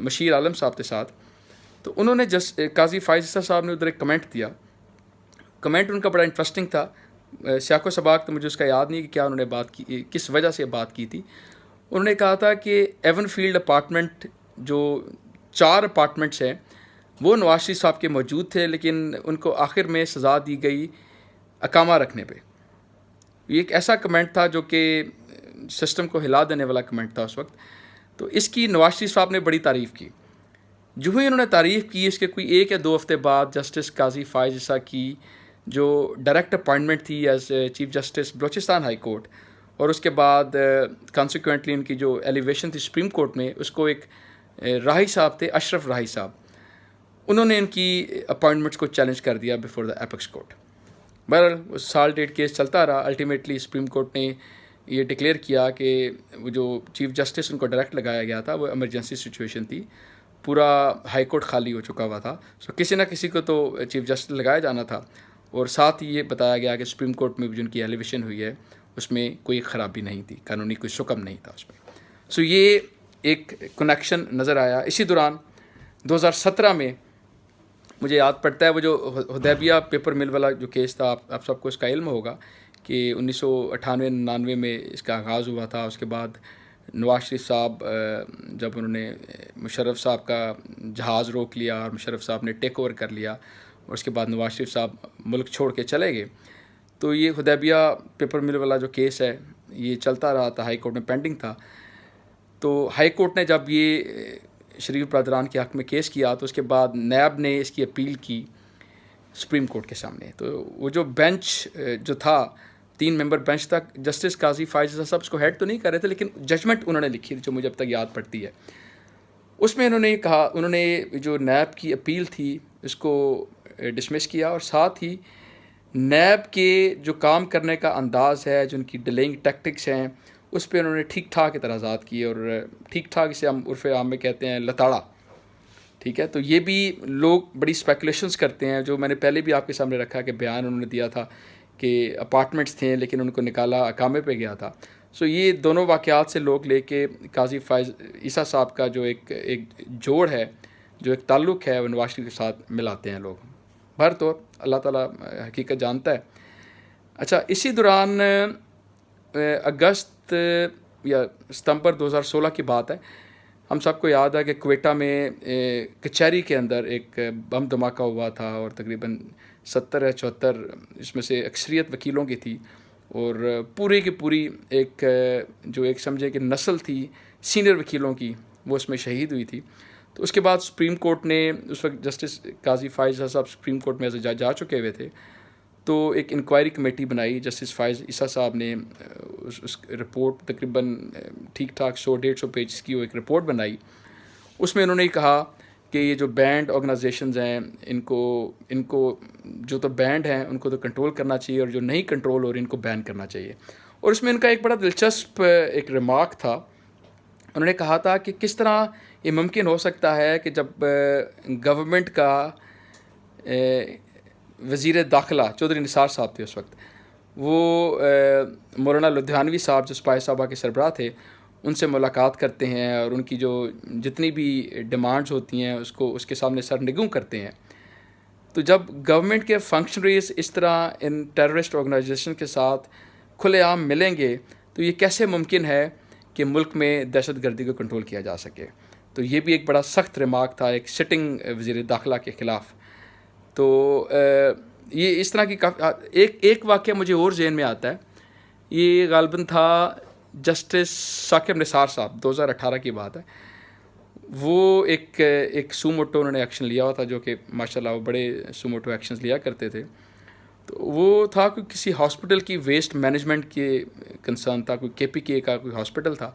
مشیر عالم صاحب کے ساتھ. تو انہوں نے قاضی فائز عیسیٰ صاحب نے ادھر ایک کمنٹ دیا. کمنٹ ان کا بڑا انٹرسٹنگ تھا. سیاق و سباق تو مجھے اس کا یاد نہیں کہ کیا انہوں نے بات کی، کس وجہ سے بات کی تھی. انہوں نے کہا تھا کہ ایون فیلڈ اپارٹمنٹ جو 4 اپارٹمنٹس ہیں وہ نواز شریف صاحب کے موجود تھے، لیکن ان کو آخر میں سزا دی گئی اقامہ رکھنے پہ. یہ ایک ایسا کمنٹ تھا جو کہ سسٹم کو ہلا دینے والا کمنٹ تھا اس وقت. تو اس کی نواز شریف صاحب نے بڑی تعریف کی. جو ہی انہوں نے تعریف کی، اس کے کوئی 1 یا 2 ہفتے بعد جسٹس قاضی فائز عیسیٰ کی جو ڈائریکٹ اپائنٹمنٹ تھی as chief justice Balochistan high court, اور اس کے بعد کانسیکوینٹلی ان کی جو ایلیویشن تھی سپریم کورٹ میں، اس کو ایک راہی صاحب تھے، اشرف راہی صاحب، انہوں نے ان کی اپائنٹمنٹس کو چیلنج کر دیا بفور دا ایپیکس کورٹ. بہرحال سال ڈیڑھ کیس چلتا رہا. الٹیمیٹلی سپریم کورٹ نے یہ ڈکلیئر کیا کہ وہ جو چیف جسٹس ان کو ڈائریکٹ لگایا گیا تھا وہ ایمرجنسی سچویشن تھی، پورا ہائی کورٹ خالی ہو چکا ہوا تھا. سو کسی نہ کسی کو تو چیف جسٹس لگایا جانا تھا. اور ساتھ ہی یہ بتایا گیا کہ سپریم کورٹ میں جن کی ایلیویشن ہوئی ہے اس میں کوئی خرابی نہیں تھی، قانونی کوئی شکم نہیں تھا اس میں. سو یہ ایک کنیکشن نظر آیا. اسی دوران 2017 میں مجھے یاد پڑتا ہے وہ جو حدیبیہ پیپر مل والا جو کیس تھا، آپ سب کو اس کا علم ہوگا کہ 1998-99 میں اس کا آغاز ہوا تھا. اس کے بعد نواز شریف صاحب جب انہوں نے مشرف صاحب کا جہاز روک لیا اور مشرف صاحب نے ٹیک اوور کر لیا، اور اس کے بعد نواز شریف صاحب ملک چھوڑ کے چلے گئے، تو یہ حدیبیہ پیپر مل والا جو کیس ہے یہ چلتا رہا تھا، ہائی کورٹ میں پینڈنگ تھا. تو ہائی کورٹ نے جب یہ شریف برادران کے حق میں کیس کیا تو اس کے بعد نیب نے اس کی اپیل کی سپریم کورٹ کے سامنے. تو وہ جو بینچ جو تھا 3 ممبر بینچ تک، جسٹس قاضی فائز عیسیٰ صاحب اس کو ہیڈ تو نہیں کر رہے تھے، لیکن ججمنٹ انہوں نے لکھی تھی جو مجھے اب تک یاد پڑتی ہے. اس میں انہوں نے کہا، انہوں نے جو نیب کی اپیل تھی اس کو ڈسمس کیا، اور ساتھ ہی نیب کے جو کام کرنے کا انداز ہے، جو ان کی ڈیلیئنگ ٹیکٹکس ہیں، اس پہ انہوں نے ٹھیک ٹھاک اعتراضات کیے. اور ٹھیک ٹھاک اسے ہم عرف عام میں کہتے ہیں لتاڑا. ٹھیک ہے، تو یہ بھی لوگ بڑی اسپیکولیشنس کرتے ہیں، جو میں نے پہلے بھی آپ کے سامنے رکھا کہ بیان انہوں نے دیا تھا کہ اپارٹمنٹس تھے لیکن ان کو نکالا اقامے پہ گیا تھا. سو یہ دونوں واقعات سے لوگ لے کے قاضی فائز عیسیٰ صاحب کا جو ایک جوڑ ہے، جو ایک تعلق ہے، وہ نواز شریف کے ساتھ ملاتے ہیں لوگ. بہر طور اللہ تعالیٰ حقیقت جانتا ہے. اچھا، اسی دوران اگست یا ستمبر 2016 کی بات ہے. ہم سب کو یاد ہے کہ کوئٹہ میں کچہری کے اندر ایک بم دھماکہ ہوا تھا، اور تقریباً 70 یا 74 اس میں سے اکثریت وکیلوں کی تھی، اور پوری کی پوری ایک جو ایک سمجھے کہ نسل تھی سینئر وکیلوں کی، وہ اس میں شہید ہوئی تھی. تو اس کے بعد سپریم کورٹ نے اس وقت جسٹس قاضی فائز صاحب سپریم کورٹ میں ایز اے جج جا چکے ہوئے تھے، تو ایک انکوائری کمیٹی بنائی. جسٹس فائز عیسیٰ صاحب نے اس رپورٹ تقریباً ٹھیک ٹھاک 100-150 پیجز کی وہ ایک رپورٹ بنائی. اس میں انہوں نے کہا کہ یہ جو بینڈ آرگنائزیشنز ہیں ان کو جو تو بینڈ ہیں ان کو تو کنٹرول کرنا چاہیے، اور جو نہیں کنٹرول ہو رہی ان کو بین کرنا چاہیے. اور اس میں ان کا ایک بڑا دلچسپ ایک ریمارک تھا. انہوں نے کہا تھا کہ کس طرح یہ ممکن ہو سکتا ہے کہ جب گورنمنٹ کا وزیر داخلہ چودھری نثار صاحب تھے اس وقت، وہ مولانا لدھیانوی صاحب جو سپاہی صاحبہ کے سربراہ تھے، ان سے ملاقات کرتے ہیں اور ان کی جو جتنی بھی ڈیمانڈز ہوتی ہیں اس کے سامنے سر نگوں کرتے ہیں. تو جب گورنمنٹ کے فنکشنریز اس طرح ان ٹیررسٹ آرگنائزیشن کے ساتھ کھلے عام ملیں گے تو یہ کیسے ممکن ہے کہ ملک میں دہشت گردی کو کنٹرول کیا جا سکے. تو یہ بھی ایک بڑا سخت ریمارک تھا ایک سٹنگ وزیر داخلہ کے خلاف. تو یہ اس طرح کی ایک واقعہ مجھے اور ذہن میں آتا ہے. یہ غالباً تھا جسٹس ثاقب نثار صاحب، 2018 کی بات ہے. وہ ایک سوموٹو انہوں نے ایکشن لیا ہوا تھا، جو کہ ماشاءاللہ وہ بڑے سوموٹو ایکشنز لیا کرتے تھے. تو وہ تھا کوئی کسی ہاسپٹل کی ویسٹ مینجمنٹ کے کنسرن تھا، کوئی KPK کا کوئی ہاسپٹل تھا.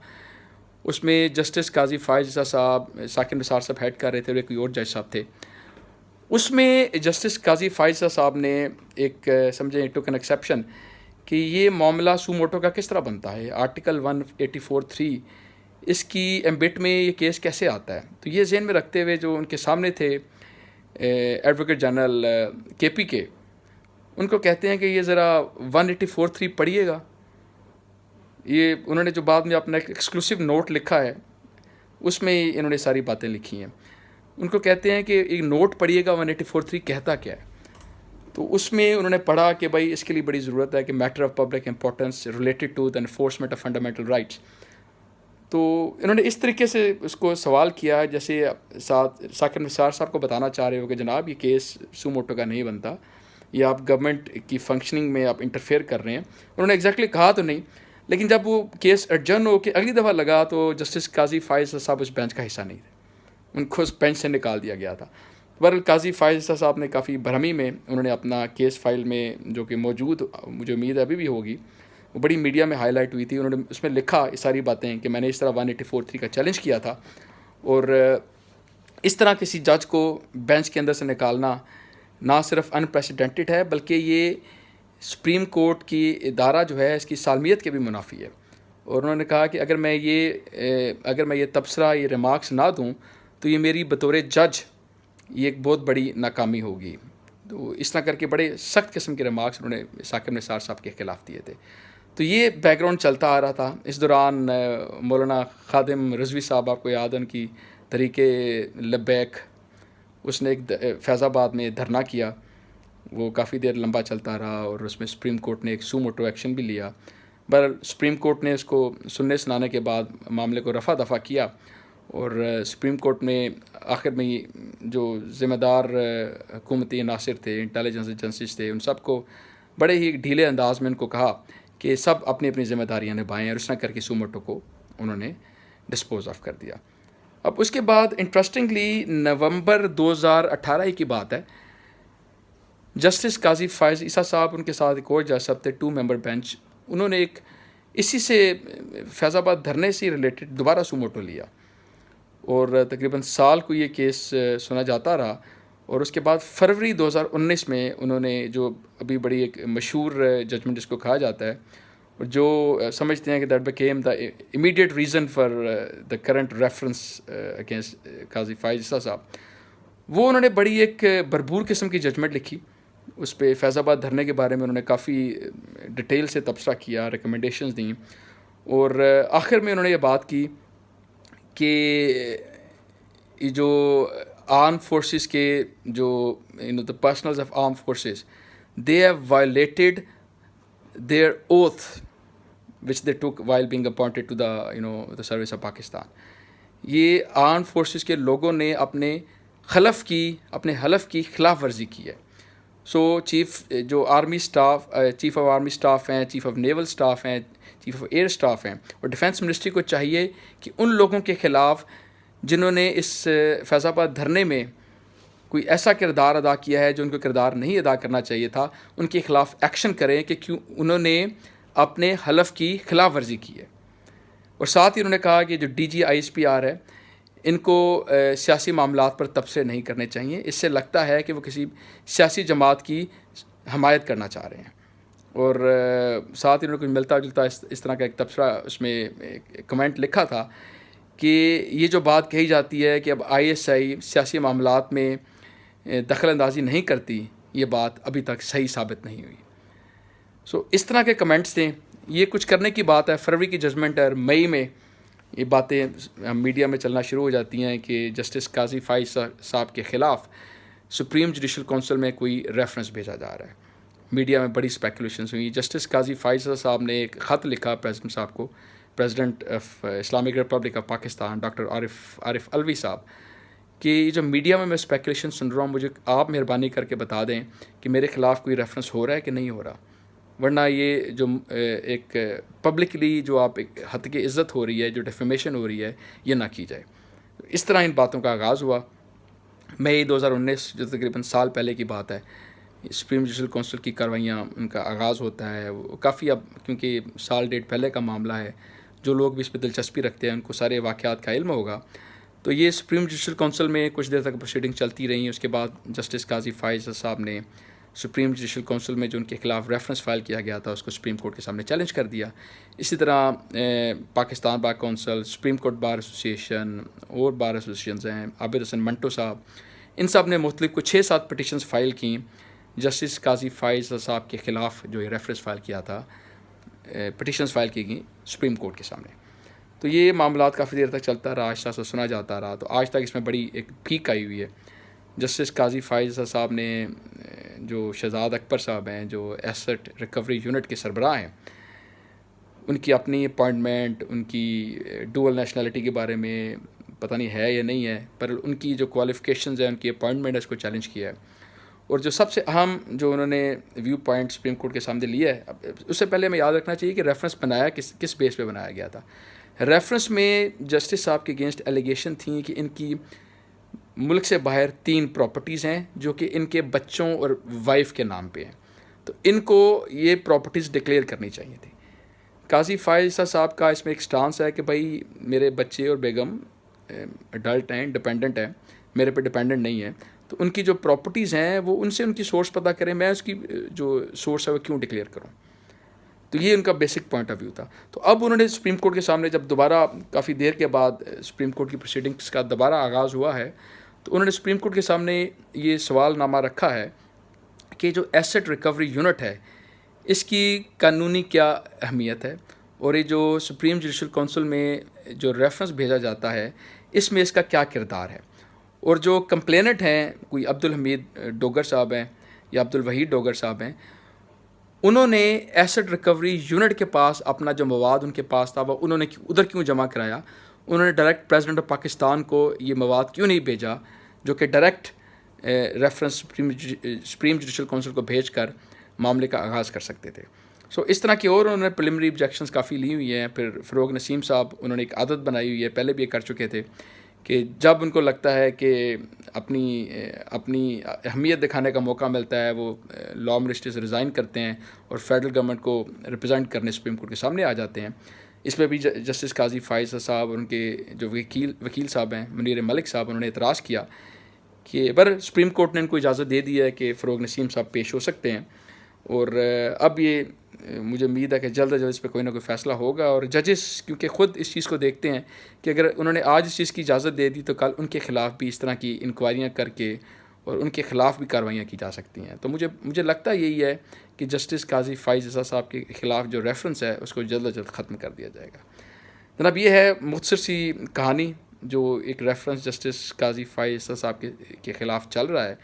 اس میں جسٹس قاضی فائز عیسیٰ صاحب، ثاقب نثار صاحب ہیڈ کر رہے تھے، اور کوئی اور جج صاحب تھے. اس میں جسٹس قاضی فائز عیسیٰ صاحب نے ایک سمجھیں ٹوک این ایکسیپشن کہ یہ معاملہ سوموٹو کا کس طرح بنتا ہے، آرٹیکل 184(3) اس کی ایمبٹ میں یہ کیس کیسے آتا ہے. تو یہ ذہن میں رکھتے ہوئے جو ان کے سامنے تھے ایڈوکیٹ جنرل KPK، ان کو کہتے ہیں کہ یہ ذرا 184(3) پڑھیے گا. یہ انہوں نے جو بعد میں اپنا ایک ایکسکلوسیو نوٹ لکھا ہے، اس میں انہوں نے ساری باتیں لکھی ہیں. ان کو کہتے ہیں کہ ایک نوٹ پڑھیے گا 1843 کہتا کیا ہے. تو اس میں انہوں نے پڑھا کہ بھائی اس کے لیے بڑی ضرورت ہے کہ matter of public importance related to the enforcement of fundamental rights. تو انہوں نے اس طریقے سے اس کو سوال کیا جیسے ثاقب نثار صاحب کو بتانا چاہ رہے ہو کہ جناب یہ کیس سو موٹو کا نہیں بنتا، یہ آپ گورنمنٹ کی فنکشننگ میں آپ انٹرفیئر کر رہے ہیں. انہوں نے ایگزیکٹلی کہا تو نہیں، لیکن جب وہ کیس ایڈجرن ہو کے اگلی دفعہ لگا تو جسٹس قاضی فائز صاحب اس بینچ کا حصہ نہیں تھے، ان کو اس بینچ سے نکال دیا گیا تھا. بہرحال قاضی فائز صاحب نے کافی برہمی میں انہوں نے اپنا کیس فائل میں جو کہ موجود مجھے امید ہے ابھی بھی ہوگی، وہ بڑی میڈیا میں ہائی لائٹ ہوئی تھی. انہوں نے اس میں لکھا یہ ساری باتیں کہ میں نے اس طرح 1843 کا چیلنج کیا تھا، اور اس طرح کسی جج کو بینچ کے اندر سے نکالنا نہ صرف انپریسیڈنٹڈ ہے بلکہ یہ سپریم کورٹ کی ادارہ جو ہے اس کی سالمیت کے بھی منافی ہے. اور انہوں نے کہا کہ اگر میں یہ تبصرہ یہ ریمارکس نہ دوں تو یہ میری بطور جج یہ ایک بہت بڑی ناکامی ہوگی. تو اس طرح کر کے بڑے سخت قسم کے ریمارکس انہوں نے ثاقب نثار صاحب کے خلاف دیے تھے. تو یہ بیک گراؤنڈ چلتا آ رہا تھا. اس دوران مولانا خادم رضوی صاحب آپ کو یاد ہے ان کی طریقے لبیک، اس نے ایک فیض آباد میں دھرنا کیا، وہ کافی دیر لمبا چلتا رہا اور اس میں سپریم کورٹ نے ایک سو موٹو ایکشن بھی لیا. بہرحال سپریم کورٹ نے اس کو سننے سنانے کے بعد معاملے کو رفع دفع کیا، اور سپریم کورٹ میں آخر میں جو ذمہ دار حکومتی عناصر تھے، انٹیلیجنس ایجنسیز تھے، ان سب کو بڑے ہی ڈھیلے انداز میں ان کو کہا کہ سب اپنی اپنی ذمہ داریاں نبھائیں، اور اس طرح کر کے سو موٹو کو انہوں نے ڈسپوز آف کر دیا. اب اس کے بعد انٹرسٹنگلی نومبر 2018 کی بات ہے، جسٹس قاضی فائز عیسیٰ صاحب ان کے ساتھ ایک اور جج صاحب تھے 2 ممبر بینچ، انہوں نے ایک اسی سے فیض آباد دھرنے سے ریلیٹڈ دوبارہ سو موٹو لیا، اور تقریباً سال کو یہ کیس سنا جاتا رہا. اور اس کے بعد فروری 2019 میں انہوں نے جو ابھی بڑی ایک مشہور ججمنٹ جس کو کہا جاتا ہے، اور جو سمجھتے ہیں کہ that became the immediate reason for the current reference against قاضی فائز عیسیٰ صاحب، وہ انہوں نے بڑی ایک بھرپور قسم کی ججمنٹ لکھی. اس پہ فیض آباد دھرنے کے بارے میں انہوں نے کافی ڈیٹیل سے تبصرہ کیا، ریکمنڈیشنز دیں، اور آخر میں انہوں نے یہ بات کی کہ یہ جو آرم فورسز کے جو the personnels of armed forces they have violated their oath which they took while being appointed to the service of Pakistan. یہ آرم فورسز کے لوگوں نے اپنے حلف کی خلاف ورزی کی ہے. سو جو army staff, chief of army staff ہیں، چیف آف نیول اسٹاف ہیں، چیف آف ایئر اسٹاف ہیں، اور ڈیفینس منسٹری کو چاہیے کہ ان لوگوں کے خلاف جنہوں نے اس فیض آباد دھرنے میں کوئی ایسا کردار ادا کیا ہے جو ان کو کردار نہیں ادا کرنا چاہیے تھا، ان کے خلاف ایکشن کریں کہ کیوں انہوں نے اپنے حلف کی خلاف ورزی کی ہے. اور ساتھ ہی انہوں نے کہا کہ جو D G I S P R ہے ان کو سیاسی معاملات پر تبصرے نہیں کرنے چاہیے، اس سے لگتا ہے کہ وہ کسی سیاسی جماعت کی حمایت کرنا چاہ رہے ہیں. اور ساتھ ہی انہوں نے کچھ ملتا جلتا اس طرح کا ایک تبصرہ اس میں کمنٹ لکھا تھا کہ یہ جو بات کہی جاتی ہے کہ اب آئی ایس آئی سیاسی معاملات میں دخل اندازی نہیں کرتی، یہ بات ابھی تک صحیح ثابت نہیں ہوئی. سو اس طرح کے کمنٹس تھے. یہ کچھ کرنے کی بات ہے. فروری کی ججمنٹ ہے، مئی میں یہ باتیں میڈیا میں چلنا شروع ہو جاتی ہیں کہ جسٹس قاضی فائز صاحب کے خلاف سپریم جوڈیشل کونسل میں کوئی ریفرنس بھیجا جا رہا ہے. میڈیا میں بڑی اسپیکولیشنز ہوئی. جسٹس قاضی فائز صاحب نے ایک خط لکھا پریزیڈنٹ صاحب کو، president of Islamic republic of Pakistan doctor Arif Alvi صاحب، کہ یہ جو میڈیا میں اسپیکولیشن سن رہا ہوں مجھے آپ مہربانی کر کے بتا دیں کہ میرے خلاف کوئی ریفرنس ہو رہا ہے کہ نہیں ہو رہا، ورنہ یہ جو ایک پبلکلی جو آپ ایک حد کی عزت ہو رہی ہے، جو ڈیفیمیشن ہو رہی ہے، یہ نہ کی جائے. اس طرح ان باتوں کا آغاز ہوا. مئی 2019 جو تقریباً سال پہلے کی بات ہے، سپریم جوڈیشل کونسل کی کاروائیاں ان کا آغاز ہوتا ہے. وہ کافی اب کیونکہ سال ڈیڑھ پہلے کا معاملہ ہے، جو لوگ بھی اس پہ دلچسپی رکھتے ہیں ان کو سارے واقعات کا علم ہوگا. تو یہ سپریم جوڈیشل کونسل میں کچھ دیر تک پروسیڈنگ چلتی رہی. اس کے بعد جسٹس قاضی فائز صاحب نے سپریم جوڈیشل کونسل میں جو ان کے خلاف ریفرنس فائل کیا گیا تھا اس کو سپریم کورٹ کے سامنے چیلنج کر دیا. اسی طرح Pakistan bar council, supreme court bar association اور بار ایسوسیشنز ہیں، عابد حسن منٹو صاحب، ان سب نے مختلف کو 6-7 پٹیشنز فائل کیں جسٹس قاضی فائز صاحب کے خلاف جو یہ ریفرنس فائل کیا تھا. پٹیشنز فائل کی گئیں سپریم کورٹ کے سامنے. تو یہ معاملات کافی دیر تک چلتا رہا، آہستہ آہستہ سنا جاتا رہا، تو آج تک اس میں بڑی ایک پیک آئی ہوئی ہے۔ جسٹس قاضی فائز صاحب نے جو شہزاد اکبر صاحب ہیں جو ایسٹ ریکوری یونٹ کے سربراہ ہیں، ان کی اپنی اپائنٹمنٹ، ان کی ڈوئل نیشنلٹی کے بارے میں پتہ نہیں ہے یا نہیں ہے، پر ان کی جو کوالیفیکیشنز ہیں، ان کی اپائنٹمنٹ ہے، اس کو چیلنج کیا ہے۔ اور جو سب سے اہم جو انہوں نے ویو پوائنٹ سپریم کورٹ کے سامنے لیا ہے، اس سے پہلے ہمیں یاد رکھنا چاہیے کہ ریفرنس بنایا کس بیس پہ بنایا گیا تھا۔ ریفرنس میں جسٹس صاحب کے اگینسٹ ایلیگیشن تھیں کہ ان کی ملک سے باہر 3 پراپرٹیز ہیں جو کہ ان کے بچوں اور وائف کے نام پہ ہیں، تو ان کو یہ پراپرٹیز ڈکلیئر کرنی چاہیے تھی۔ قاضی فائز صاحب کا اس میں ایک سٹانس ہے کہ بھائی میرے بچے اور بیگم اڈلٹ ہیں، ڈپینڈنٹ ہیں، میرے پہ ڈپینڈنٹ نہیں ہے، تو ان کی جو پراپرٹیز ہیں وہ ان سے ان کی سورس پتہ کریں، میں اس کی جو سورس ہے وہ کیوں ڈکلیئر کروں۔ تو یہ ان کا بیسک پوائنٹ آف ویو تھا۔ تو اب انہوں نے سپریم کورٹ کے سامنے جب دوبارہ کافی دیر کے بعد سپریم کورٹ کی پروسیڈنگس کا دوبارہ آغاز ہوا ہے، تو انہوں نے سپریم کورٹ کے سامنے یہ سوال نامہ رکھا ہے کہ جو ایسٹ ریکوری یونٹ ہے اس کی قانونی کیا اہمیت ہے، اور یہ جو سپریم جوڈیشل کونسل میں جو ریفرنس بھیجا جاتا ہے اس میں اس کا کیا کردار ہے، اور جو کمپلیننٹ ہیں کوئی عبدالحمید ڈوگر صاحب ہیں یا عبدالوحید ڈوگر صاحب ہیں، انہوں نے ایسٹ ریکوری یونٹ کے پاس اپنا جو مواد ان کے پاس تھا وہ انہوں نے ادھر کیوں جمع کرایا، انہوں نے ڈائریکٹ پریزیڈنٹ آف پاکستان کو یہ مواد کیوں نہیں بھیجا جو کہ direct reference supreme judicial council کو بھیج کر معاملے کا آغاز کر سکتے تھے۔ اس طرح کی اور انہوں نے پریلیمنری آبجیکشنز کافی لی ہوئی ہیں۔ پھر فروغ نسیم صاحب انہوں نے ایک عادت بنائی ہوئی ہے، پہلے بھی یہ کر چکے تھے کہ جب ان کو لگتا ہے کہ اپنی اہمیت دکھانے کا موقع ملتا ہے وہ لا منسٹری سے ریزائن کرتے ہیں اور فیڈرل گورنمنٹ کو ریپرزینٹ کرنے سپریم کورٹ کے سامنے آ جاتے ہیں۔ اس میں بھی جسٹس قاضی فائز صاحب اور ان کے جو وکیل صاحب ہیں منیر ملک صاحب، انہوں نے اعتراض کیا کہ سپریم کورٹ نے ان کو اجازت دے دی ہے کہ فروغ نسیم صاحب پیش ہو سکتے ہیں، اور اب یہ مجھے امید ہے کہ جلد از جلد اس پہ کوئی نہ کوئی فیصلہ ہوگا، اور ججز کیونکہ خود اس چیز کو دیکھتے ہیں کہ اگر انہوں نے آج اس چیز کی اجازت دے دی تو کل ان کے خلاف بھی اس طرح کی انکوائریاں کر کے اور ان کے خلاف بھی کارروائیاں کی جا سکتی ہیں۔ تو مجھے لگتا یہی ہے کہ جسٹس قاضی فائز صاحب کے خلاف جو ریفرنس ہے اس کو جلد از جلد ختم کر دیا جائے گا۔ جناب یہ ہے مختصر سی کہانی جو ایک ریفرنس جسٹس قاضی فائز صاحب کے خلاف چل رہا ہے،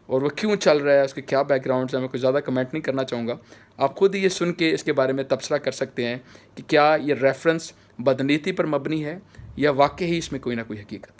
اور وہ کیوں چل رہا ہے، اس کے کیا بیک گراؤنڈز ہیں، میں کوئی زیادہ کمنٹ نہیں کرنا چاہوں گا۔ آپ خود ہی یہ سن کے اس کے بارے میں تبصرہ کر سکتے ہیں کہ کیا یہ ریفرنس بدنیتی پر مبنی ہے یا واقعی اس میں کوئی نہ کوئی حقیقت ہے۔